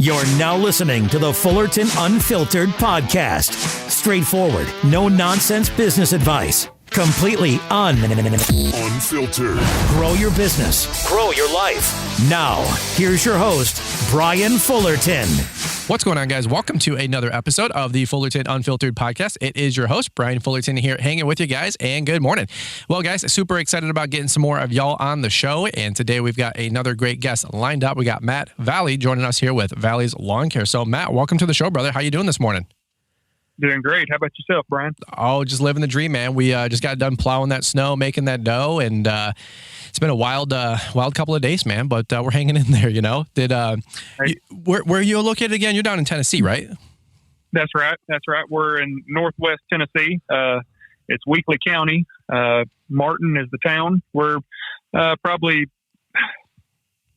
You're now listening to the Fullerton Unfiltered podcast. Straightforward, no nonsense business advice. Completely unfiltered. Grow your business. Grow your life. Now, here's your host, Brian Fullerton. What's going on, guys? Welcome to another episode of the Fullerton Unfiltered podcast. It is your host, Brian Fullerton, here hanging with you guys, and good morning. Well, guys, super excited about getting some more of y'all on the show, and today we've got another great guest lined up. We got Matt Valle joining us here with Valle's Lawn Care. So, Matt, welcome to the show, brother. How you doing this morning? Doing great. How about yourself, Brian? Oh, just living the dream, man. We just got done plowing that snow, making that dough, and it's been a wild couple of days, man. But we're hanging in there, you know. Where are you located again? You're down in Tennessee, right? That's right. We're in Northwest Tennessee. It's Weakley County. Martin is the town. We're probably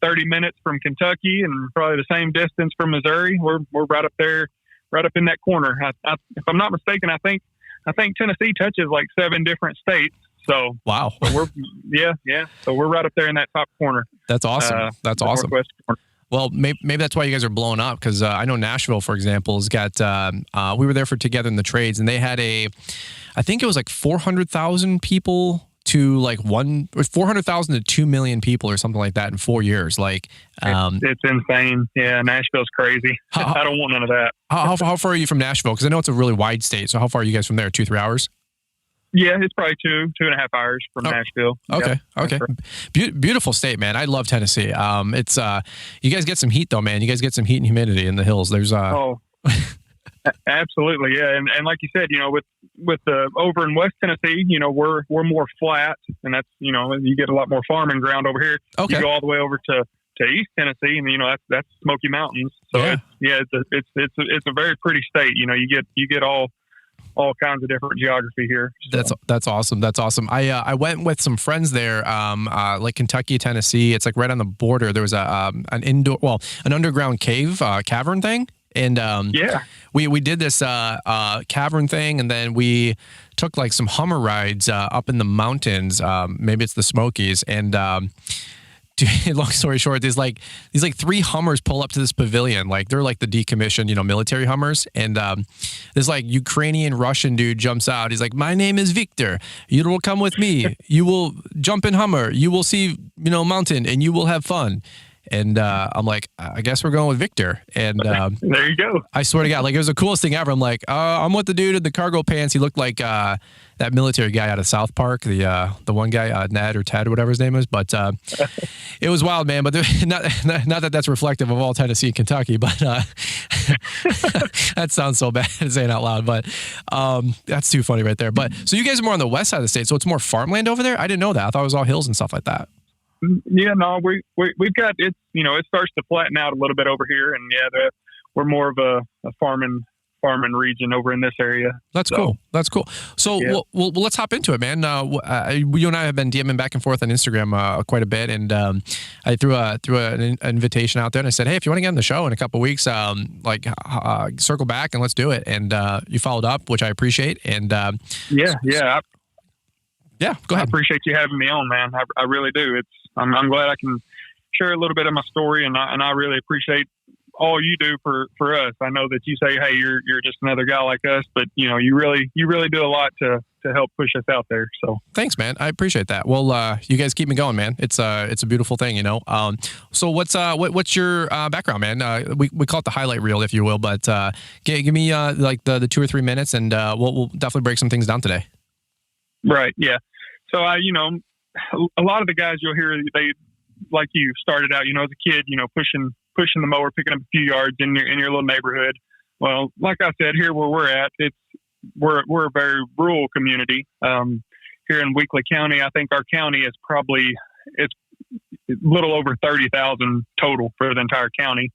30 minutes from Kentucky, and probably the same distance from Missouri. We're right up there. Right up in that corner. If I'm not mistaken, I think Tennessee touches like 7 different states. So wow, so we're So we're right up there in that top corner. That's awesome. That's awesome. Corner. Well, maybe that's why you guys are blowing up, because I know Nashville, for example, has got. We were there for Together in the Trades, and they had I think it was like 400,000 people to like 400,000 to 2 million people or something like that in 4 years. Like, it's insane. Yeah, Nashville's crazy. I don't want none of that. How far are you from Nashville? Because I know it's a really wide state. So how far are you guys from there? 2-3 hours? Yeah, it's probably 2.5 hours from Nashville. Okay. Yeah, okay. Beautiful state, man. I love Tennessee. It's you guys get some heat though, man. You guys get some heat and humidity in the hills. There's Absolutely, yeah, and like you said, you know, with the over in West Tennessee, you know, we're more flat, and that's, you know, you get a lot more farming ground over here. Okay. You go all the way over to East Tennessee, and you know that's Smoky Mountains. So it's a very pretty state. You know, you get all kinds of different geography here. So. That's awesome. That's awesome. I went with some friends there, like Kentucky, Tennessee. It's like right on the border. There was an underground cavern thing. And we did this cavern thing, and then we took like some Hummer rides up in the mountains. Maybe it's the Smokies. And long story short, these 3 Hummers pull up to this pavilion. Like they're like the decommissioned, you know, military Hummers. And this like Ukrainian Russian dude jumps out. He's like, "My name is Victor. You will come with me. You will jump in Hummer. You will see, you know, mountain, and you will have fun." And I'm like, I guess we're going with Victor. And there you go. I swear to God, like it was the coolest thing ever. I'm like, I'm with the dude in the cargo pants. He looked like that military guy out of South Park, the one guy, Ned or Ted, whatever his name is. But it was wild, man. But not that that's reflective of all Tennessee and Kentucky, but that sounds so bad saying it out loud. But that's too funny right there. But so you guys are more on the west side of the state, so it's more farmland over there? I didn't know that. I thought it was all hills and stuff like that. Yeah, no, we've got it. You know, it starts to flatten out a little bit over here, and we're more of a farming region over in this area. That's cool. That's cool. So, yeah. Well, let's hop into it, man. You and I have been DMing back and forth on Instagram quite a bit, and I threw an invitation out there, and I said, "Hey, if you want to get on the show in a couple of weeks, circle back and let's do it." And you followed up, which I appreciate. And yeah, go ahead. I appreciate you having me on, man. I really do. I'm glad I can share a little bit of my story, and I really appreciate all you do for us. I know that you say, "Hey, you're just another guy like us," but you know, you really do a lot to help push us out there. So thanks, man. I appreciate that. Well, you guys keep me going, man. It's a beautiful thing, you know. So what's your background, man? We call it the highlight reel, if you will, but give me like the 2 or 3 minutes, and we'll definitely break some things down today. Right. Yeah. So a lot of the guys you'll hear, they, like you, started out, you know, as a kid, you know, pushing the mower, picking up a few yards in your little neighborhood. Well, like I said, here where we're at, we're a very rural community. Here in Weakley County, I think our county is it's a little over 30,000 total for the entire county.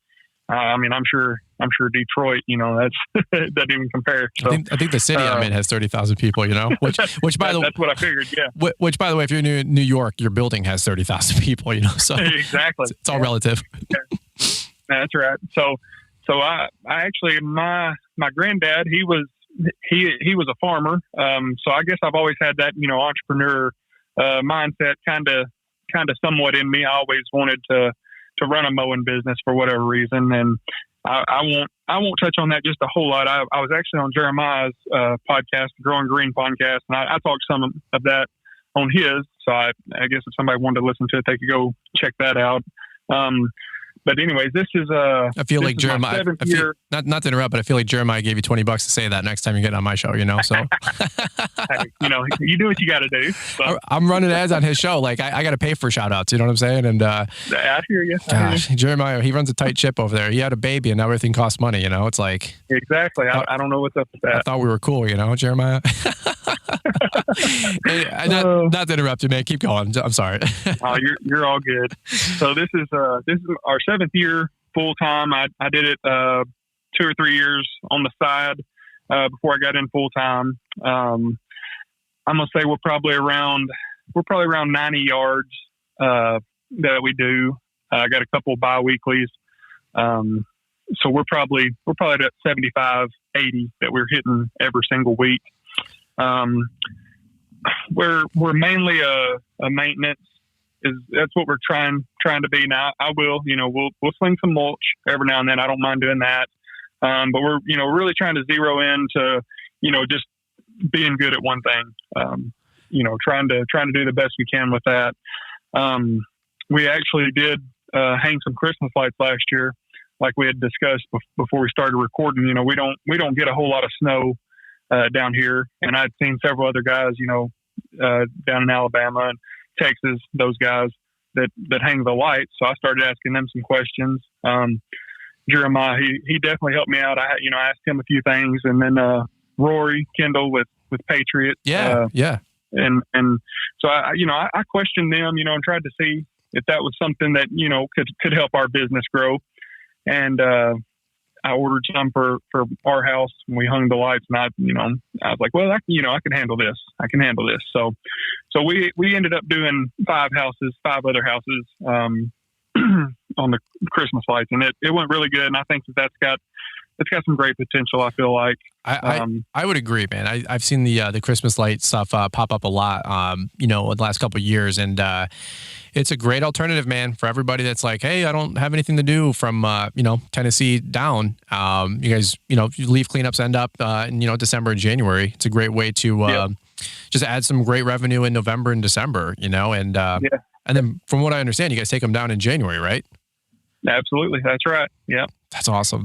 I mean, I'm sure Detroit, you know, that doesn't even compare. So, I think the city I'm in has 30,000 people, you know, which by the way, that's what I figured. Yeah. Which, by the way, if you're in New York, your building has 30,000 people, you know, so exactly. It's all relative. That's right. So I actually, my granddad, he was a farmer. So I guess I've always had that, you know, entrepreneur mindset kind of somewhat in me. I always wanted to run a mowing business for whatever reason. And I won't touch on that just a whole lot. I was actually on Jeremiah's podcast, Growing Green podcast, and I talked some of that on his. So I guess if somebody wanted to listen to it, they could go check that out. But anyways, this is I feel like Jeremiah. Not to interrupt, but I feel like Jeremiah gave you $20 to say that next time you get on my show. So hey, you do what you got to do. So. I'm running ads on his show. Like I got to pay for shout outs. You know what I'm saying? And I hear you. Gosh, Jeremiah, he runs a tight ship over there. He had a baby, and now everything costs money. It's like exactly. I don't know what's up with that. I thought we were cool. Jeremiah. Hey, not to interrupt you, man. Keep going. I'm sorry. Oh, you're all good. So this is our 7th year full time. I did it 2 or 3 years on the side before I got in full time. I'm gonna say we're probably around 90 yards that we do. I got a couple bi-weeklies. So we're probably at 75, 80 that we're hitting every single week. We're mainly a maintenance. That's what we're trying to be now. I will, we'll sling some mulch every now and then. I don't mind doing that. But we're, really trying to zero in to, just being good at one thing. Trying to do the best we can with that. We actually did hang some Christmas lights last year, like we had discussed before we started recording. We don't get a whole lot of snow down here, and I'd seen several other guys, down in Alabama and Texas, those guys that hang the lights. So I started asking them some questions. Jeremiah, he definitely helped me out. I asked him a few things, and then Rory Kendall with Patriot. Yeah. And so I questioned them, and tried to see if that was something that could help our business grow. And I ordered some for our house when we hung the lights, and I was like, well, I can handle this. So we ended up doing 5 other houses on the Christmas lights, and it went really good. And I think that's got some great potential. I feel like I would agree, man. I've seen the Christmas light stuff pop up a lot, in the last couple of years, and it's a great alternative, man, for everybody that's like, hey, I don't have anything to do from Tennessee down. You guys, you leave cleanups end up in December and January. It's a great way to just add some great revenue in November and December, and then from what I understand, you guys take them down in January, right? Absolutely. That's right. Yeah. That's awesome.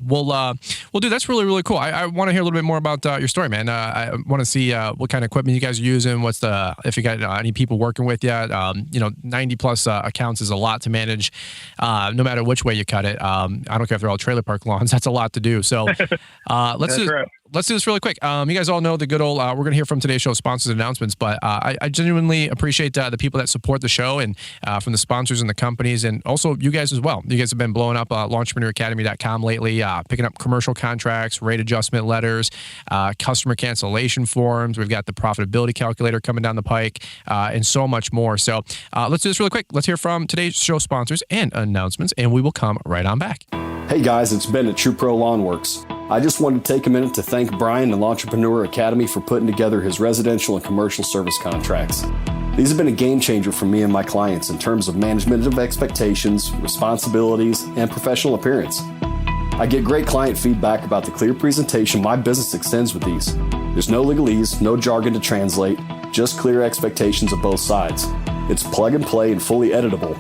Well, dude, that's really, really cool. I want to hear a little bit more about your story, man. I want to see what kind of equipment you guys are using. If you got any people working with you, 90 plus accounts is a lot to manage, no matter which way you cut it. I don't care if they're all trailer park lawns. That's a lot to do. So let's do this really quick. You guys all know the good old, we're going to hear from today's show sponsors and announcements, but I genuinely appreciate the people that support the show, and from the sponsors and the companies, and also you guys as well. You guys have been blowing up LawnpreneurAcademy.com lately, picking up commercial contracts, rate adjustment letters, customer cancellation forms. We've got the profitability calculator coming down the pike, and so much more. So let's do this really quick. Let's hear from today's show sponsors and announcements, and we will come right on back. Hey guys, it's Ben at True Pro Lawn Works. I just wanted to take a minute to thank Brian and Lawntrepreneur Academy for putting together his residential and commercial service contracts. These have been a game changer for me and my clients in terms of management of expectations, responsibilities, and professional appearance. I get great client feedback about the clear presentation my business extends with these. There's no legalese, no jargon to translate, just clear expectations of both sides. It's plug and play and fully editable.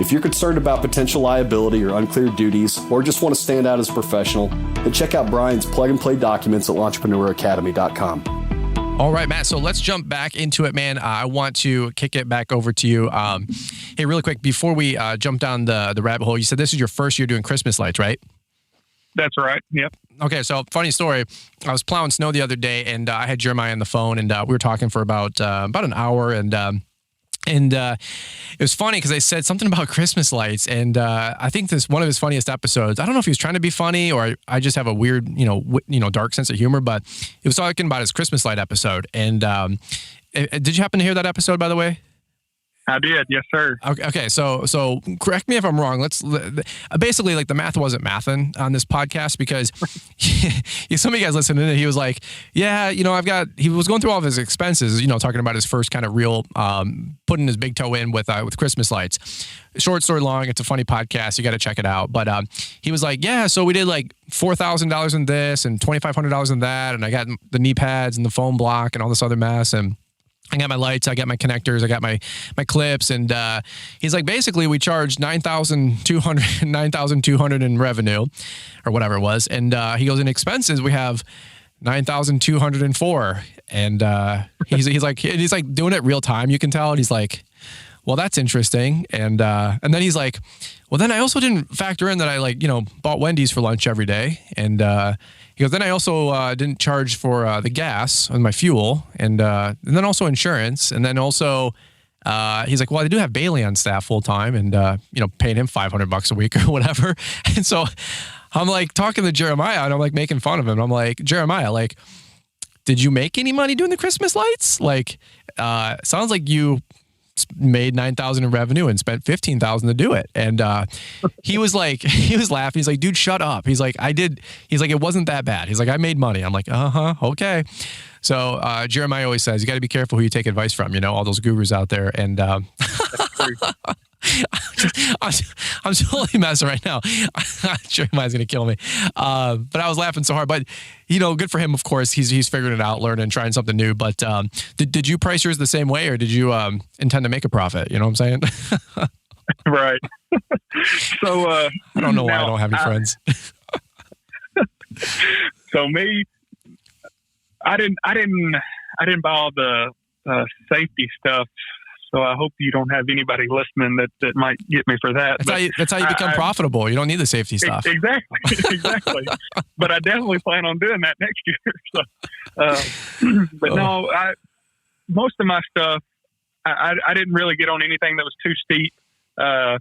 If you're concerned about potential liability or unclear duties, or just want to stand out as a professional, then check out Brian's plug and play documents at LawnpreneurAcademy.com. All right, Matt. So let's jump back into it, man. I want to kick it back over to you. Hey, really quick, before we jump down the rabbit hole, you said this is your first year doing Christmas lights, right? That's right. Yep. Okay. So funny story. I was plowing snow the other day, and I had Jeremiah on the phone, and we were talking for about an hour, and it was funny because I said something about Christmas lights, and I think this one of his funniest episodes. I don't know if he was trying to be funny or I just have a weird, dark sense of humor, but he was talking about his Christmas light episode. And did you happen to hear that episode, by the way? I did. Yes, sir. Okay. So correct me if I'm wrong. Basically, like, the math wasn't mathing on this podcast because some of you guys listening to it, he was like, yeah, he was going through all of his expenses, talking about his first kind of real, putting his big toe in with Christmas lights. Short story long, it's a funny podcast. You got to check it out. But he was like, yeah, so we did like $4,000 in this and $2,500 in that. And I got the knee pads and the foam block and all this other mess. And I got my lights, I got my connectors, I got my clips, and he's like, basically, we charged $9,200 in revenue, or whatever it was, and he goes, in expenses we have $9,204, and he's like doing it real time, you can tell, and he's like, well, that's interesting, and then he's like, well, then I also didn't factor in that I bought Wendy's for lunch every day, and he goes, then I also didn't charge for the gas and my fuel, and then also insurance, and then also he's like, well, I do have Bailey on staff full time, and paying him $500 a week or whatever, and so I'm like talking to Jeremiah, and I'm like making fun of him. I'm like, Jeremiah, like, did you make any money doing the Christmas lights? Like, sounds like you made $9,000 in revenue and spent $15,000 to do it. And he was laughing. He's like, dude, shut up. He's like, he's like, it wasn't that bad. He's like, I made money. I'm like, okay. So Jeremiah always says, you got to be careful who you take advice from, all those gurus out there. And I'm totally messing right now. Jeremiah's going to kill me. But I was laughing so hard. But, good for him, of course. He's figuring it out, learning, trying something new. But did you price yours the same way, or did you intend to make a profit? You know what I'm saying? Right. So I don't know why I don't have any friends. So me, I didn't buy all the safety stuff. So I hope you don't have anybody listening that might get me for that. That's how you become profitable. You don't need the safety stuff. Exactly. But I definitely plan on doing that next year. No, most of my stuff, I didn't really get on anything that was too steep. I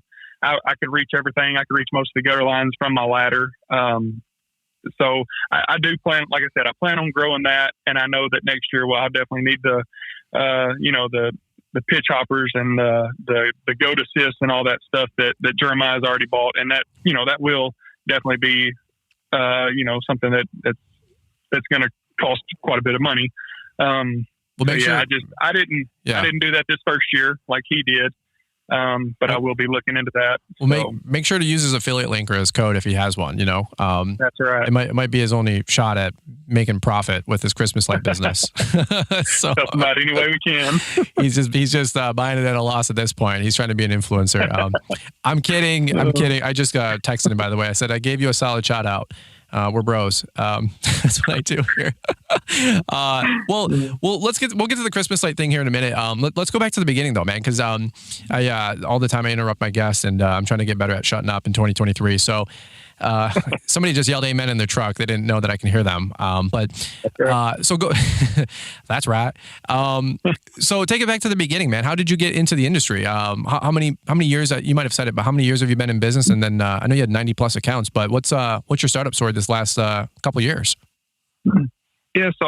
could reach everything. I could reach most of the gutter lines from my ladder. So I do plan, like I said, I plan on growing that. And I know that next year, I'll definitely need the pitch hoppers and the goat assist and all that stuff that Jeremiah's already bought. And that, that will definitely be, something that's going to cost quite a bit of money. I didn't do that this first year like he did. But I will be looking into that. Well, make sure to use his affiliate link or his code if he has one, That's right. It might be his only shot at making profit with his Christmas light business. So help him out any way we can. he's just buying it at a loss at this point. He's trying to be an influencer. I'm kidding. I just texted him, by the way. I said, I gave you a solid shout out. We're bros. That's what I do here. We'll get to the Christmas light thing here in a minute. Let's go back to the beginning though, man, because all the time I interrupt my guests, and I'm trying to get better at shutting up in 2023. So somebody just yelled amen in their truck. They didn't know that I can hear them. So go. That's right. So take it back to the beginning, man. How did you get into the industry? How many years? You might have said it, but how many years have you been in business? And then I know you had 90 plus accounts, but what's your startup story this last couple of years? Yeah. So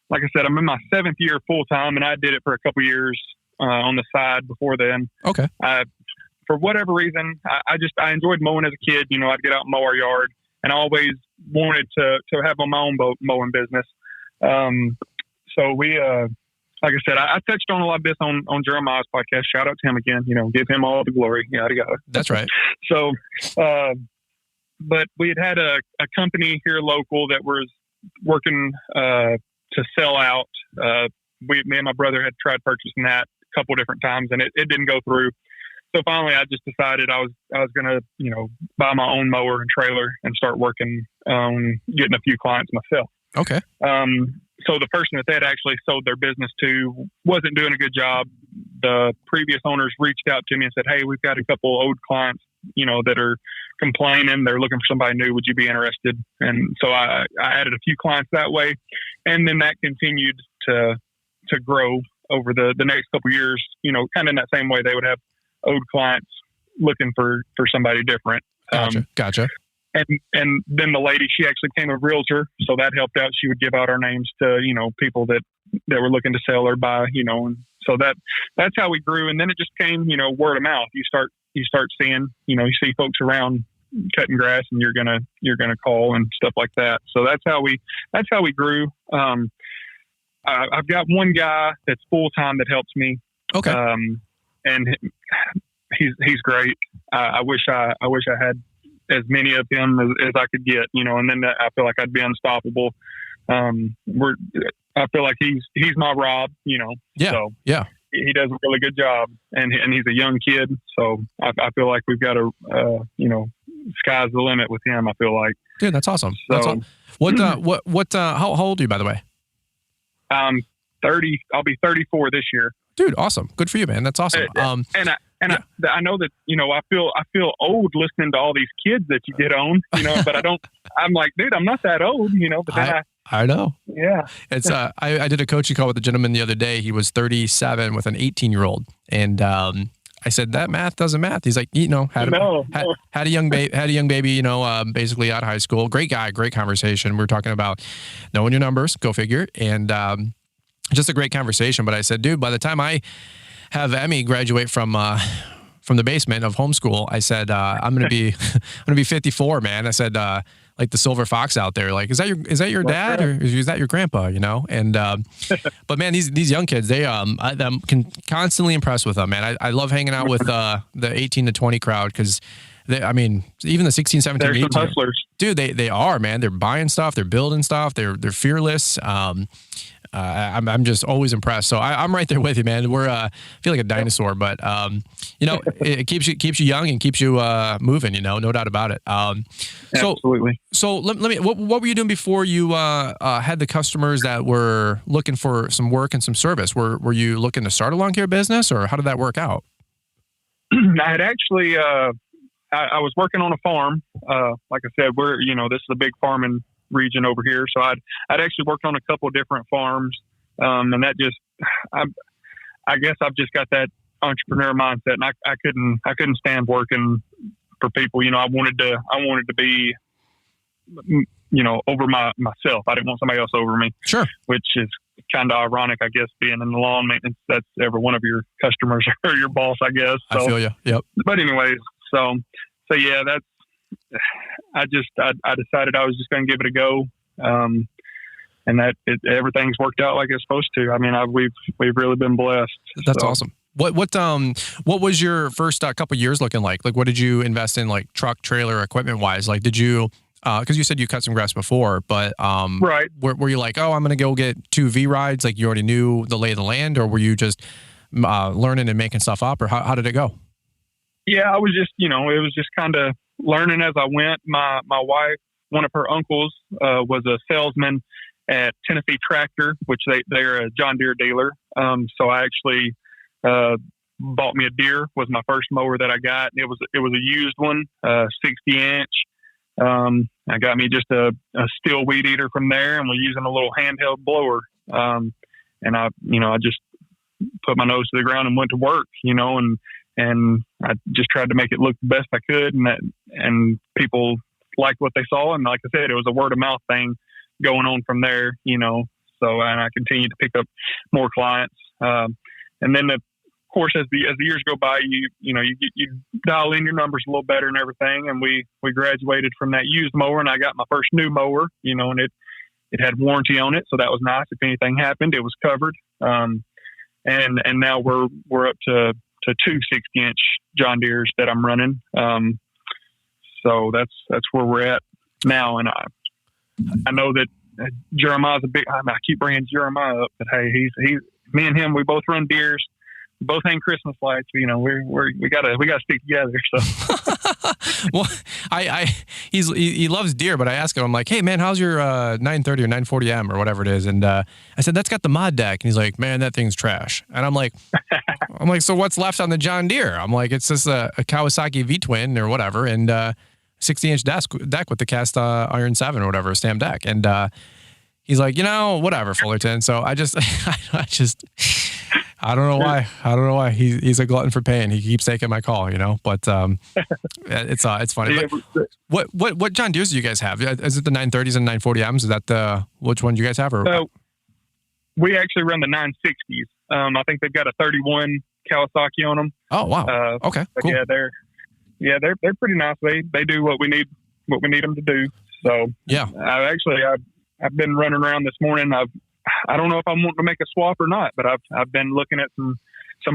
like I said, I'm in my 7th year full time, and I did it for a couple of years on the side before then. Okay. For whatever reason, I enjoyed mowing as a kid. I'd get out and mow our yard, and I always wanted to have my own mowing business. So we, like I said, I touched on a lot of this on Jeremiah's podcast. Shout out to him again. Give him all the glory. Yada yada. That's right. So, but we had a company here local that was working to sell out. Me and my brother had tried purchasing that a couple different times, and it didn't go through. So finally, I just decided I was going to, buy my own mower and trailer and start working on getting a few clients myself. Okay. So the person that they had actually sold their business to wasn't doing a good job. The previous owners reached out to me and said, "Hey, we've got a couple old clients, that are complaining. They're looking for somebody new. Would you be interested?" And so I added a few clients that way, and then that continued to grow over the next couple of years. Kind of in that same way, they would have old clients looking for somebody different. Gotcha. And then the lady, she actually became a realtor, so that helped out. She would give out our names to people that were looking to sell or buy. And So that's how we grew. And then it just came, word of mouth. You start seeing, you see folks around cutting grass, and you're going to call and stuff like that. So that's how we grew. I've got one guy that's full time that helps me. Okay. And he's great. I wish I had as many of him as I could get, and then I feel like I'd be unstoppable. I feel like he's my Rob, Yeah. So yeah. He does a really good job, and he's a young kid. So I feel like we've got sky's the limit with him. I feel like. Dude, that's awesome. So, how old are you, by the way? 30. I'll be 34 this year. Dude, awesome. Good for you, man. That's awesome. I know that, I feel old listening to all these kids that you get on, but I'm like, dude, I'm not that old, but then I know. Yeah. It's, I did a coaching call with a gentleman the other day. He was 37 with an 18-year-old. And, I said, that math doesn't math. He's like, had a young baby, basically out of high school. Great guy, great conversation. We're talking about knowing your numbers, go figure. And, just a great conversation. But I said, dude, by the time I have Emmy graduate from the basement of homeschool, I said, I'm going to be 54, man. I said, like the silver fox out there, like, is that your dad or is that your grandpa, And, but man, these young kids, I'm constantly impressed with them, man. I love hanging out with, the 18 to 20 crowd. Cause even the 16, 17, 18, hustlers. Dude, they are, man. They're buying stuff. They're building stuff. They're fearless. I'm just always impressed. So I'm right there with you, man. I feel like a dinosaur, but it keeps you young and keeps you moving. No doubt about it. Absolutely. So let me. What were you doing before you had the customers that were looking for some work and some service? Were you looking to start a lawn care business, or how did that work out? I had actually. I was working on a farm. Like I said, this is a big farming region over here. So I'd actually worked on a couple of different farms. And that I guess I've just got that entrepreneur mindset, and I couldn't stand working for people. I wanted to be, over myself. I didn't want somebody else over me. Sure. Which is kind of ironic, I guess, being in the lawn maintenance. That's every one of your customers or your boss, I guess. So, I feel you. Yep. But anyways, so yeah, I decided I was just going to give it a go. And everything's worked out like it's supposed to. I mean, we've really been blessed. That's awesome. What was your first couple years looking like? Like, what did you invest in, like truck, trailer, equipment wise? Like, did you, cause you said you cut some grass before, but, right. Were you like, oh, I'm going to go get 2 V rides? Like you already knew the lay of the land, or were you just, learning and making stuff up, or how did it go? Yeah, I was just, it was just kind of learning as I went. My wife, one of her uncles, was a salesman at Tennessee Tractor, which they're a John Deere dealer. So I actually bought me a Deere, was my first mower that I got. It was a used one, 60 inch. I got me just a steel weed eater from there, and we're using a little handheld blower. And I just put my nose to the ground and went to work, and I just tried to make it look the best I could, and people liked what they saw. And like I said, it was a word of mouth thing going on from there, so, and I continued to pick up more clients. And then of course, as the years go by, you dial in your numbers a little better and everything. And we graduated from that used mower, and I got my first new mower, and it had warranty on it. So that was nice. If anything happened, it was covered. And now we're up to 2 60-inch John Deeres that I'm running. So that's where we're at now. And I know that Jeremiah's I keep bringing Jeremiah up, but hey, he's me and him, we both run Deeres. We both hang Christmas lights. We gotta stick together. So, well, he loves deer, but I asked him, I'm like, hey man, how's your 930 or 940M or whatever it is? And I said, that's got the mod deck. And he's like, man, that thing's trash. And I'm like, so what's left on the John Deere? I'm like, it's just a Kawasaki V-twin or whatever, and 60-inch deck with the cast iron 7 or whatever, stamp deck. And he's like, whatever, Fullerton. So I don't know why. He's a glutton for pain. He keeps taking my call, but it's funny. Yeah, what John Deeres do you guys have? Is it the 930s and 940Ms? Is that which one do you guys have? Or we actually run the 960s. I think they've got a 31 Kawasaki on them. Oh wow. Okay. Cool. Yeah, they're pretty nice. They do what we need them to do. So yeah, I've been running around this morning. I don't know if I'm wanting to make a swap or not, but I've been looking at some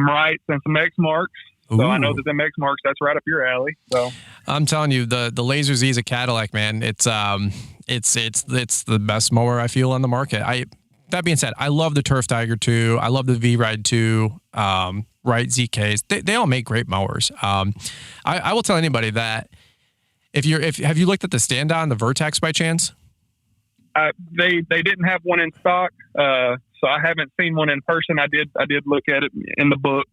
Wrights and some X marks. So I know that them X marks, that's right up your alley. So I'm telling you, the Laser Z is a Cadillac, man. It's the best mower I feel on the market. That being said, I love the Turf Tiger 2. I love the V-Ride 2, Wright ZKs. They all make great mowers. I will tell anybody that have you looked at the stand-on, the Vertex by chance? They didn't have one in stock, so I haven't seen one in person. I did look at it in the book,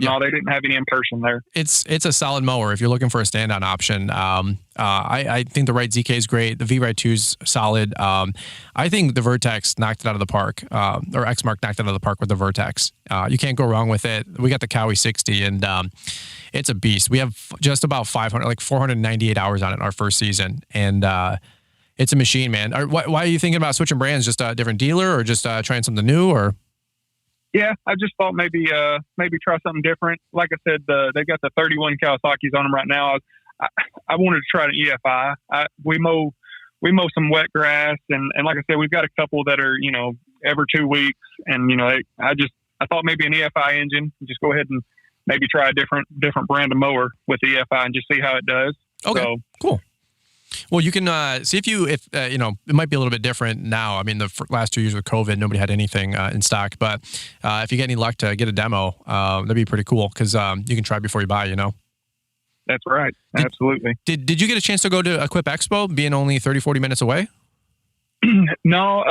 no, they didn't have any in person there. It's a solid mower if you're looking for a stand-on option. I think the Wright ZK is great. The V-Ride 2 is solid. I think the Vertex knocked it out of the park, or X-Mark knocked it out of the park with the Vertex. You can't go wrong with it. We got the Cowie 60, and it's a beast. We have just about 498 hours on it in our first season, and it's a machine, man. Why are you thinking about switching brands? Just a different dealer, or just trying something new, or? Yeah, I just thought maybe try something different. Like I said, they got the 31 Kawasaki's on them right now. I wanted to try an EFI. We mow some wet grass, and like I said, we've got a couple that are every 2 weeks, and I thought maybe an EFI engine. Just go ahead and maybe try a different brand of mower with the EFI and just see how it does. Okay, so, cool. Well, you can see if it might be a little bit different now. I mean, the last 2 years with COVID, nobody had anything in stock. But if you get any luck to get a demo, that'd be pretty cool because you can try before you buy. That's right. Absolutely. Did you get a chance to go to Equip Expo, being only 30-40 minutes away? No,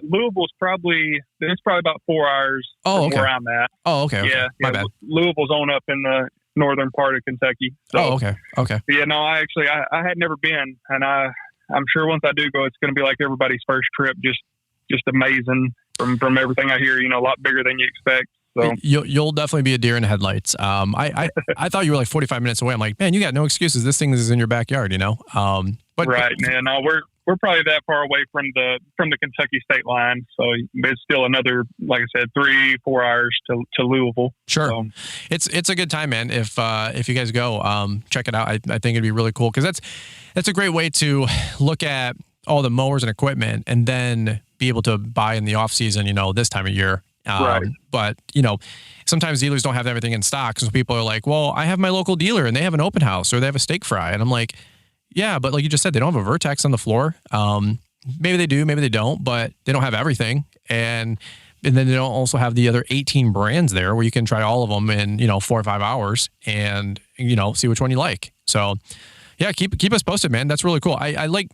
Louisville's probably about 4 hours from where I'm at. Oh, okay. Yeah, my bad. Louisville's on up in the northern part of Kentucky. So, okay. Yeah, no, I had never been, and I'm sure once I do go, it's going to be like everybody's first trip, just amazing from everything I hear. A lot bigger than you expect. So you'll definitely be a deer in the headlights. I thought you were like 45 minutes away. I'm like, man, you got no excuses. This thing is in your backyard, But right, man. No, we're probably that far away from the Kentucky state line, so it's still another, like I said, 3-4 hours to Louisville. Sure, so. It's a good time, man. If you guys go, check it out. I think it'd be really cool because that's a great way to look at all the mowers and equipment, and then be able to buy in the off season. This time of year. Right. But sometimes dealers don't have everything in stock, so people are like, "Well, I have my local dealer, and they have an open house, or they have a steak fry," and I'm like. Yeah, but like you just said, they don't have a Vertex on the floor. Maybe they do, maybe they don't, but they don't have everything. And then they don't also have the other 18 brands there where you can try all of them in, 4 or 5 hours and, see which one you like. So yeah, keep us posted, man. That's really cool. I think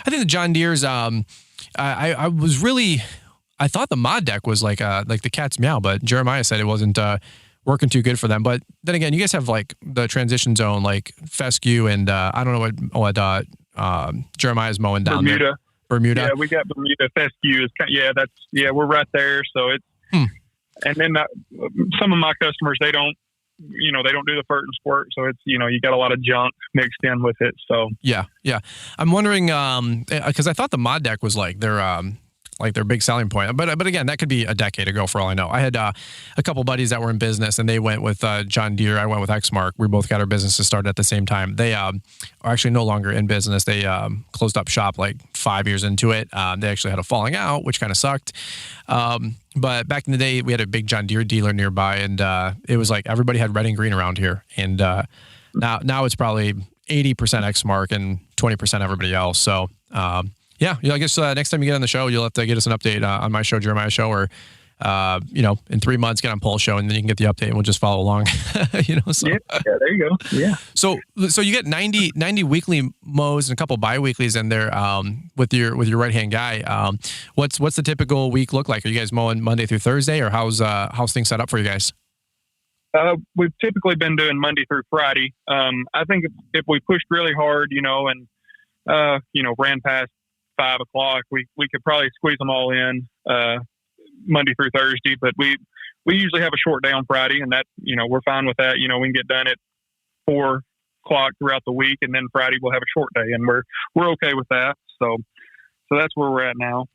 the John Deere's, I thought the mod deck was like the cat's meow, but Jeremiah said it wasn't, working too good for them. But then again, you guys have like the transition zone, like fescue, and I don't know what Jeremiah's mowing down Bermuda. there. Bermuda. Yeah, we got Bermuda fescue. We're right there. So it's and then some of my customers they don't do the furt and squirt, so it's you got a lot of junk mixed in with it. So yeah. I'm wondering because I thought the mod deck was like their big selling point. But again, that could be a decade ago for all I know. I had a couple buddies that were in business, and they went with John Deere. I went with Exmark. We both got our businesses started at the same time. They are actually no longer in business. They closed up shop like 5 years into it. They actually had a falling out, which kind of sucked. But back in the day, we had a big John Deere dealer nearby, and it was like everybody had red and green around here. And now it's probably 80% Exmark and 20% everybody else. So yeah, I guess next time you get on the show, you'll have to get us an update on my show, Jeremiah's show, or in 3 months, get on Paul's show, and then you can get the update, and we'll just follow along. So. Yeah, there you go. Yeah. So you get 90 weekly mows and a couple biweeklies in there with your right hand guy. What's the typical week look like? Are you guys mowing Monday through Thursday, or how's things set up for you guys? We've typically been doing Monday through Friday. I think if we pushed really hard, and ran past 5 o'clock, we could probably squeeze them all in Monday through Thursday, but we usually have a short day on Friday, and that we're fine with that. We can get done at 4 o'clock throughout the week, and then Friday we'll have a short day, and we're okay with that. So that's where we're at now.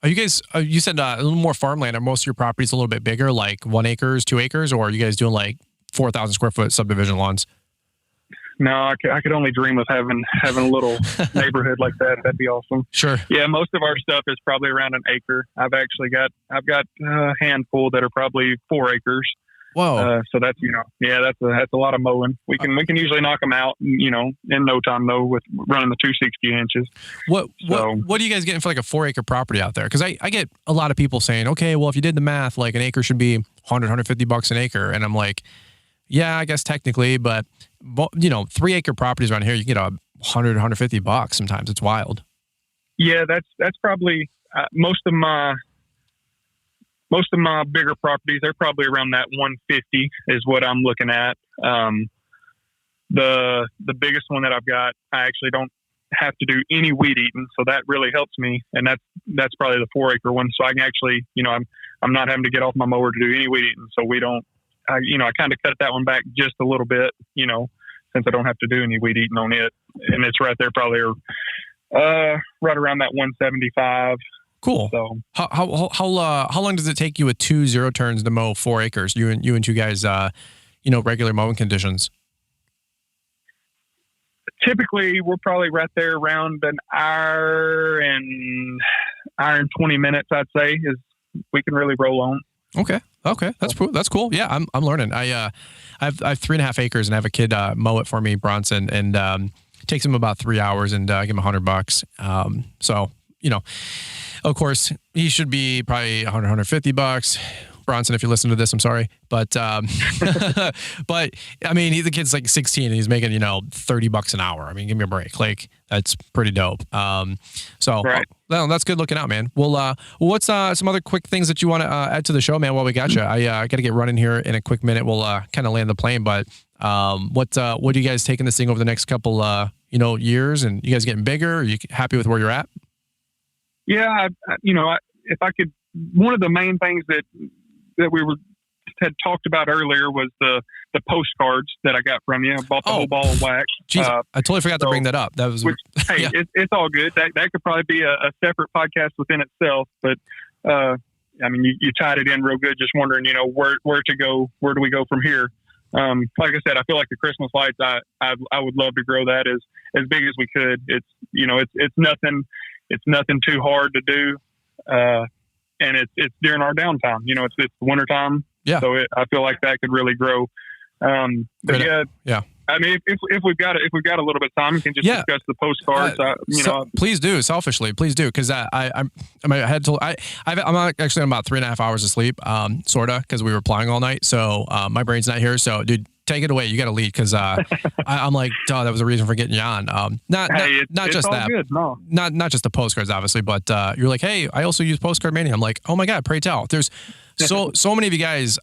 Are you guys, you said a little more farmland. Are most of your properties a little bit bigger, like 1 acre, 2 acres, or are you guys doing like 4,000 square foot subdivision lawns? No, I could only dream of having a little neighborhood like that. That'd be awesome. Sure. Yeah, most of our stuff is probably around an acre. I've got a handful that are probably 4 acres. Whoa. So that's that's a lot of mowing. We can usually knock them out, in no time though, with running the 260 inches. What are you guys getting for like a 4 acre property out there? Because I get a lot of people saying, okay, well, if you did the math, like an acre should be $150 an acre, and I'm like, yeah, I guess technically, but 3 acre properties around here, you get $100-$150 sometimes. It's wild. Yeah, that's probably most of my bigger properties. They're probably around that 150 is what I'm looking at. The biggest one that I've got, I actually don't have to do any weed eating, so that really helps me. And that's probably the 4 acre one. So I can actually, I'm not having to get off my mower to do any weed eating. So we don't. I kind of cut that one back just a little bit, since I don't have to do any weed eating on it. And it's right there probably right around that 175. Cool. So how long does it take you with 2 zero turns to mow 4 acres? You and two guys, regular mowing conditions. Typically we're probably right there around an hour and 20 minutes, I'd say, is we can really roll on. Okay. That's cool. Yeah, I'm learning. I have 3.5 acres and I have a kid mow it for me, Bronson, and it takes him about 3 hours, and I give him $100. So, of course, he should be probably $150. Bronson, if you listen to this, I'm sorry, but but I mean, the kid's like 16 and he's making $30 an hour. I mean, give me a break. Like, that's pretty dope. So right. Well, that's good looking out, man. Well, what's some other quick things that you want to add to the show, man? While we got you, I got to get running here in a quick minute. We'll kind of land the plane, but what are you guys taking this thing over the next couple years? And you guys getting bigger? Are you happy with where you're at? Yeah, if I could, one of the main things that we had talked about earlier was the postcards that I got from you. I bought the whole ball of wax. Geez, I totally forgot to bring that up. That was hey, yeah. It's all good. That could probably be a separate podcast within itself. But I mean, you tied it in real good. Just wondering, where to go. Where do we go from here? Like I said, I feel like the Christmas lights. I would love to grow that as big as we could. It's it's nothing. It's nothing too hard to do. And it's during our downtime, it's the winter time. Yeah. So I feel like that could really grow. But yeah. I mean, if we've got a little bit of time, we can just discuss the postcards. Please do, selfishly, please do, because I'm actually on about 3.5 hours of sleep, sorta, because we were flying all night. So my brain's not here. So, dude, take it away. You got to lead, because I'm like, that was a reason for getting you on. Not just that. Good. No. Not just the postcards, obviously, but you're like, hey, I also use Postcard Mania. I'm like, oh my God, pray tell. There's so many of you guys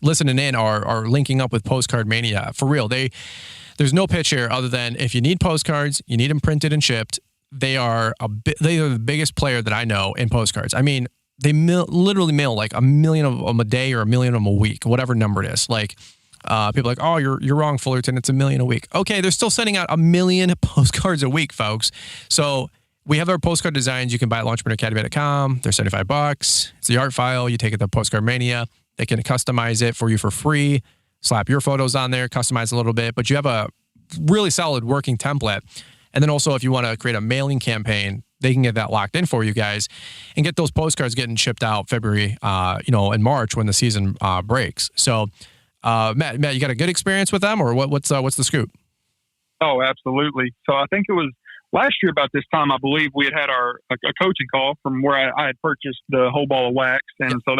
listening in are linking up with Postcard Mania. For real. There's no pitch here other than if you need postcards, you need them printed and shipped. They are the biggest player that I know in postcards. I mean, they literally mail like 1 million of them a day or 1 million of them a week, whatever number it is. Like, people are like, oh, you're wrong, Fullerton. It's 1 million a week. Okay, they're still sending out 1 million postcards a week, folks. So we have our postcard designs. You can buy at launchpreneuracademy.com. They're $75. It's the art file. You take it to Postcard Mania. They can customize it for you for free. Slap your photos on there, customize a little bit, but you have a really solid working template. And then also, if you want to create a mailing campaign, they can get that locked in for you guys and get those postcards getting shipped out February, in March when the season breaks. So, Matt, you got a good experience with them, or what's the scoop? Oh, absolutely. So I think it was last year about this time, I believe we had a coaching call from where I had purchased the whole ball of wax. And so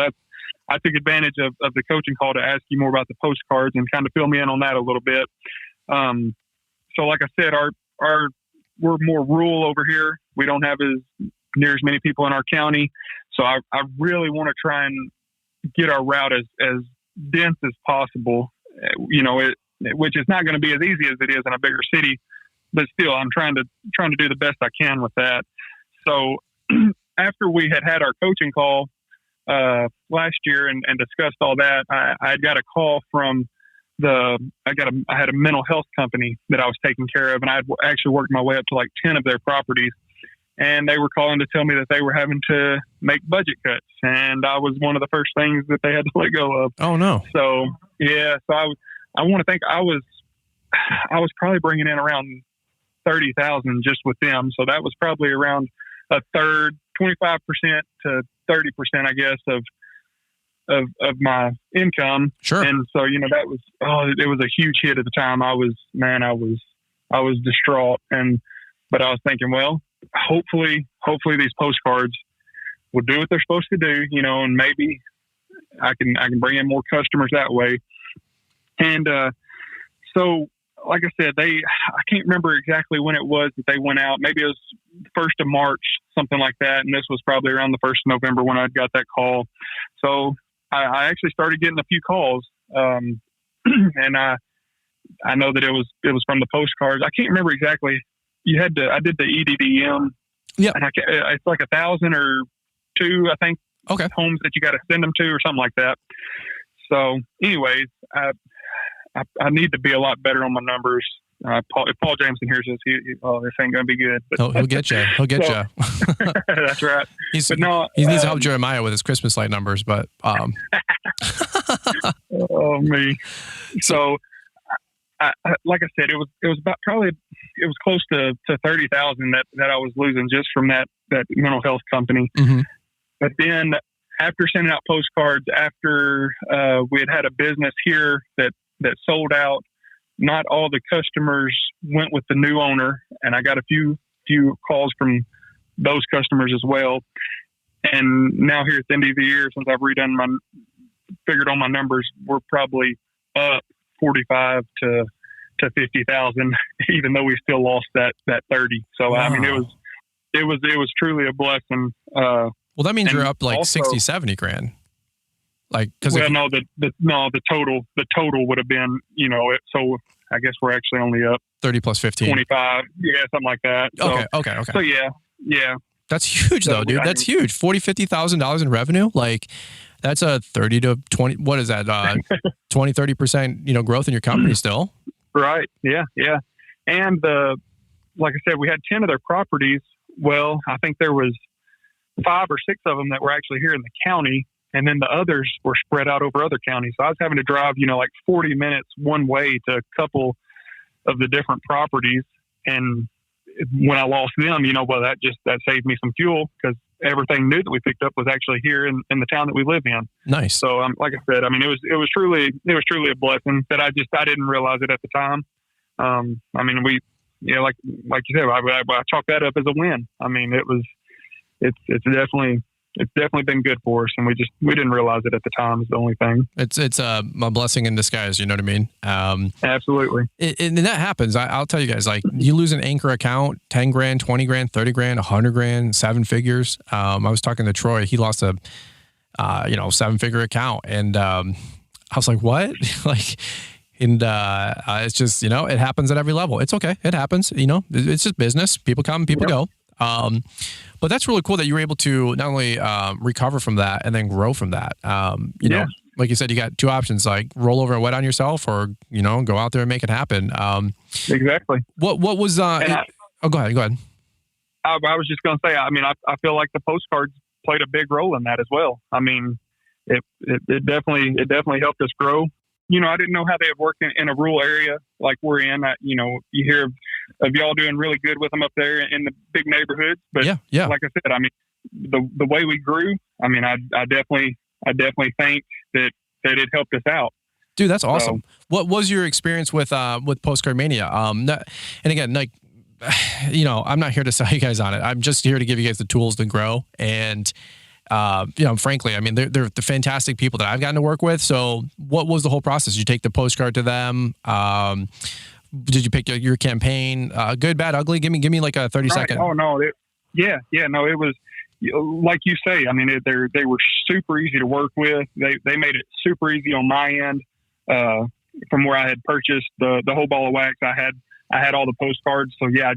I took advantage of the coaching call to ask you more about the postcards and kind of fill me in on that a little bit. So like I said, we're more rural over here. We don't have as near as many people in our county. So I really want to try and get our route as dense as possible, which is not going to be as easy as it is in a bigger city, but still I'm trying to do the best I can with that. So after we had our coaching call last year and discussed all that, I got a call from I had a mental health company that I was taking care of, and I had actually worked my way up to like 10 of their properties. and they were calling to tell me that they were having to make budget cuts, and I was one of the first things that they had to let go of. Oh no! So yeah, so I want to think I was probably bringing in around 30,000 just with them. So that was probably around a third, 25% to 30%, I guess, of my income. Sure. And so, it was a huge hit at the time. I was distraught. But I was thinking, well, hopefully these postcards will do what they're supposed to do, and maybe I can bring in more customers that way. And, so like I said, I can't remember exactly when it was that they went out. Maybe it was the 1st of March, something like that. And this was probably around the 1st of November when I got that call. So I actually started getting a few calls. And I know that it was from the postcards. I can't remember exactly. I did the EDDM. Yeah. And it's like 1,000 or 2, I think. Okay. Homes that you got to send them to or something like that. So anyways, I need to be a lot better on my numbers. If Paul Jameson hears this, this ain't going to be good. But he'll get you. He'll get you. That's right. He needs to help Jeremiah with his Christmas light numbers, but. Oh me. So, like I said, it was about it was close to 30,000 that I was losing just from that mental health company. Mm-hmm. But then after sending out postcards, after we had a business here that sold out, not all the customers went with the new owner, and I got a few calls from those customers as well. And now here at the end of the year, since I've figured on my numbers, we're probably up 45 to 50,000, even though we still lost that 30. So wow. I mean, it was truly a blessing. Well, that means you're up like also, 60, 70 grand. Like, the total would have been, so I guess we're actually only up 30 plus 15, 25. Yeah, something like that. So, okay. So yeah. That's huge though, dude. That's huge. $50,000 in revenue. Like that's a 30 to 20. What is that? 20, 30%, growth in your company still. Right. Yeah. Yeah. And like I said, we had 10 of their properties. Well, I think there was 5 or 6 of them that were actually here in the county. And then the others were spread out over other counties. So I was having to drive, like 40 minutes one way to a couple of the different properties. And when I lost them, that saved me some fuel because everything new that we picked up was actually here in the town that we live in. Nice. So like I said, I mean, it was truly a blessing that I didn't realize it at the time. I mean, like you said, I chalk that up as a win. I mean, it's definitely been good for us, and we didn't realize it at the time is the only thing. It's a blessing in disguise, you know what I mean? Absolutely. And that happens. I'll tell you guys, like you lose an anchor account, 10 grand, 20 grand, 30 grand, 100 grand, 7 figures. I was talking to Troy, he lost a 7-figure account, and I was like, what? It's just, it happens at every level. It's okay. It happens, it's just business. People come, people go. But that's really cool that you were able to not only recover from that and then grow from that. You know, like you said, you got 2 options, like roll over and wet on yourself, or go out there and make it happen. Exactly. What was? Go ahead. I was just going to say. I mean, I feel like the postcards played a big role in that as well. I mean, it definitely helped us grow. I didn't know how they had worked in a rural area like we're in. You hear of y'all doing really good with them up there in the big neighborhoods. But yeah. Like I said, I mean, the way we grew, I mean, I definitely think that it helped us out. Dude, that's awesome. So, what was your experience with Postcard Mania? And again, like, I'm not here to sell you guys on it. I'm just here to give you guys the tools to grow. And frankly, I mean, they're the fantastic people that I've gotten to work with. So what was the whole process? You take the postcard to them. Did you pick your campaign? Good, bad, ugly? Give me like a 30-second. Oh no. It was like you say, I mean, they were super easy to work with. They made it super easy on my end. From where I had purchased the whole ball of wax, I had all the postcards. So yeah, I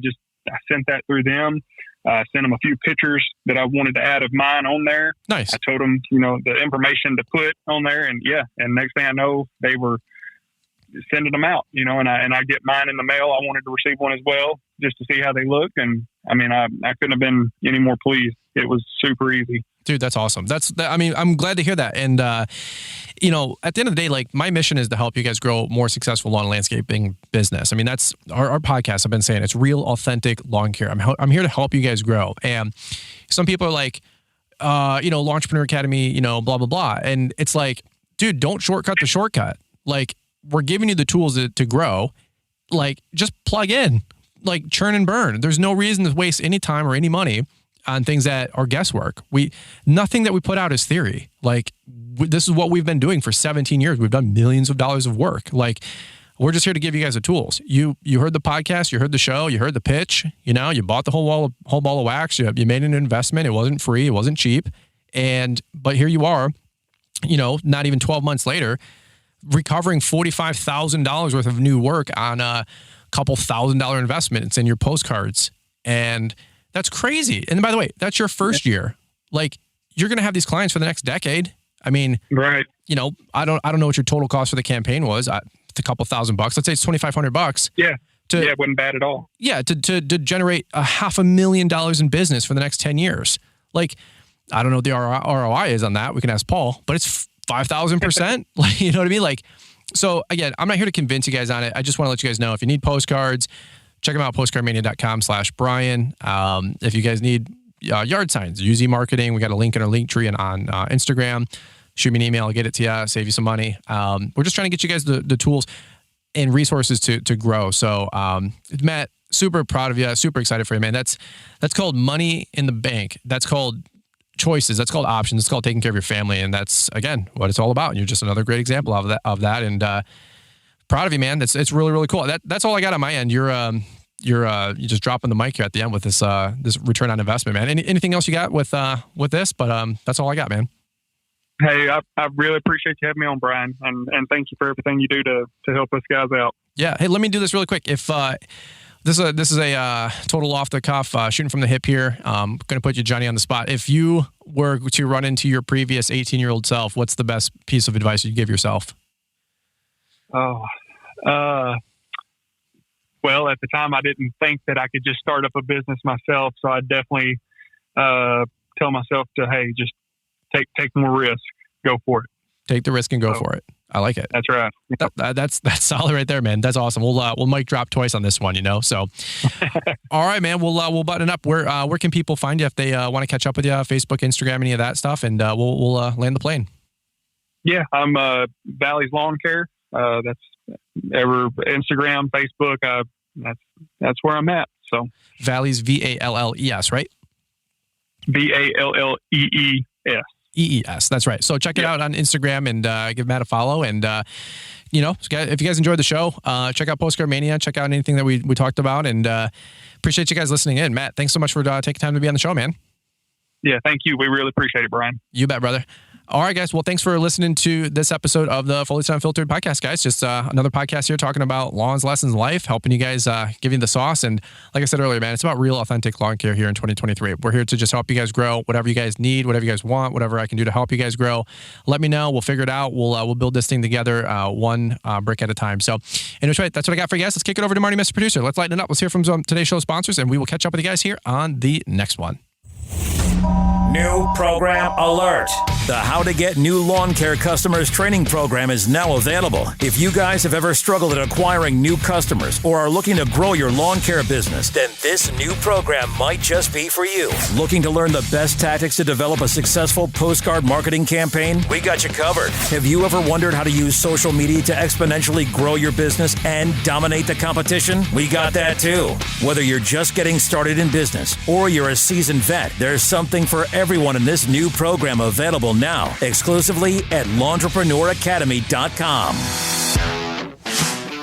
sent that through them. Sent them a few pictures that I wanted to add of mine on there. Nice. I told them, the information to put on there, and next thing I know, they were sending them out, and I get mine in the mail. I wanted to receive one as well, just to see how they look, and I mean, I couldn't have been any more pleased. It was super easy. Dude, that's awesome. I'm glad to hear that. And, at the end of the day, like, my mission is to help you guys grow more successful lawn landscaping business. I mean, that's our podcast. I've been saying it's real, authentic lawn care. I'm here to help you guys grow. And some people are like, Lawntrepreneur Academy, blah, blah, blah. And it's like, dude, don't shortcut the shortcut. Like, we're giving you the tools to grow. Like, just plug in, like, churn and burn. There's no reason to waste any time or any money on things that are guesswork. Nothing that we put out is theory. Like, this is what we've been doing for 17 years. We've done millions of dollars of work. Like, we're just here to give you guys the tools. You heard the podcast, you heard the show, you heard the pitch, you bought the whole ball of wax. You made an investment. It wasn't free. It wasn't cheap. But here you are, not even 12 months later, recovering $45,000 worth of new work on a couple $1,000 investments in your postcards. And that's crazy. And by the way, that's your first year. Like, you're going to have these clients for the next decade. I mean, right. I don't know what your total cost for the campaign was. It's a couple $1,000. Let's say it's $2,500. Yeah. It wasn't bad at all. Yeah. To generate $500,000 in business for the next 10 years. Like, I don't know what the ROI is on that. We can ask Paul, but it's 5,000%. Like, you know what I mean? Like, so again, I'm not here to convince you guys on it. I just want to let you guys know if you need postcards, check them out, postcardmania.com/Brian. If you guys need yard signs, UZ Marketing, we got a link in our link tree and on Instagram. Shoot me an email, I'll get it to you, save you some money. We're just trying to get you guys the tools and resources to grow. So, Matt, super proud of you, super excited for you, man. That's called money in the bank. That's called choices. That's called options. It's called taking care of your family. And that's, again, what it's all about. And you're just another great example of that. And proud of you, man. It's really, really cool. That's all I got on my end. You're just dropping the mic here at the end with this return on investment, man. Anything else you got with this? But that's all I got, man. Hey, I really appreciate you having me on, Brian, and thank you for everything you do to help us guys out. Yeah. Hey, let me do this really quick. If this is a total off the cuff, shooting from the hip here. Going to put you, Johnny, on the spot. If you were to run into your previous 18-year-old self, what's the best piece of advice you'd give yourself? Well, at the time I didn't think that I could just start up a business myself. So I'd definitely tell myself to, hey, just take more risk, go for it. Take the risk and go for it. I like it. That's right. That's solid right there, man. That's awesome. We'll mic drop twice on this one, So, all right, man. We'll button it up. Where can people find you if they want to catch up with you? Facebook, Instagram, any of that stuff, and we'll land the plane. Yeah, I'm Valle's Lawn Care. That's Instagram, Facebook. That's where I'm at. So Valle's VALLES, right? VALLEES. EES. That's right. So check it out on Instagram and give Matt a follow. And, if you guys enjoyed the show, check out Postcard Mania, check out anything that we talked about, and appreciate you guys listening in. Matt, thanks so much for taking time to be on the show, man. Yeah, thank you. We really appreciate it, Brian. You bet, brother. All right, guys. Well, thanks for listening to this episode of the Fullerton Unfiltered podcast, guys. Just another podcast here talking about lawns, lessons, life, helping you guys, giving the sauce. And like I said earlier, man, it's about real, authentic lawn care here in 2023. We're here to just help you guys grow, whatever you guys need, whatever you guys want, whatever I can do to help you guys grow. Let me know. We'll figure it out. We'll build this thing together, one brick at a time. So anyway, that's what I got for you guys. Let's kick it over to Marty, Mr. Producer. Let's lighten it up. Let's hear from today's show sponsors, and we will catch up with you guys here on the next one. New program alert. The How to Get New Lawn Care Customers training program is now available. If you guys have ever struggled at acquiring new customers or are looking to grow your lawn care business, then this new program might just be for you. Looking to learn the best tactics to develop a successful postcard marketing campaign? We got you covered. Have you ever wondered how to use social media to exponentially grow your business and dominate the competition? We got that too. Whether you're just getting started in business or you're a seasoned vet, there's something for everyone in this new program available now, exclusively at LawnTrepreneurAcademy.com.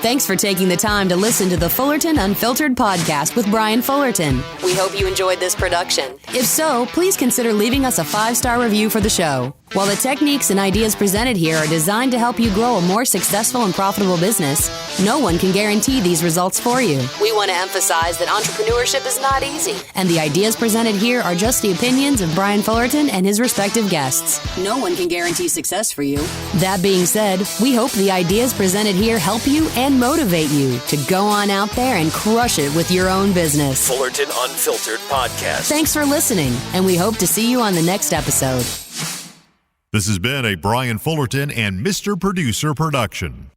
Thanks for taking the time to listen to the Fullerton Unfiltered podcast with Brian Fullerton. We hope you enjoyed this production. If so, please consider leaving us a 5-star review for the show. While the techniques and ideas presented here are designed to help you grow a more successful and profitable business, no one can guarantee these results for you. We want to emphasize that entrepreneurship is not easy, and the ideas presented here are just the opinions of Brian Fullerton and his respective guests. No one can guarantee success for you. That being said, we hope the ideas presented here help you and motivate you to go on out there and crush it with your own business. Fullerton Unfiltered Podcast. Thanks for listening, and we hope to see you on the next episode. This has been a Brian Fullerton and Mr. Producer production.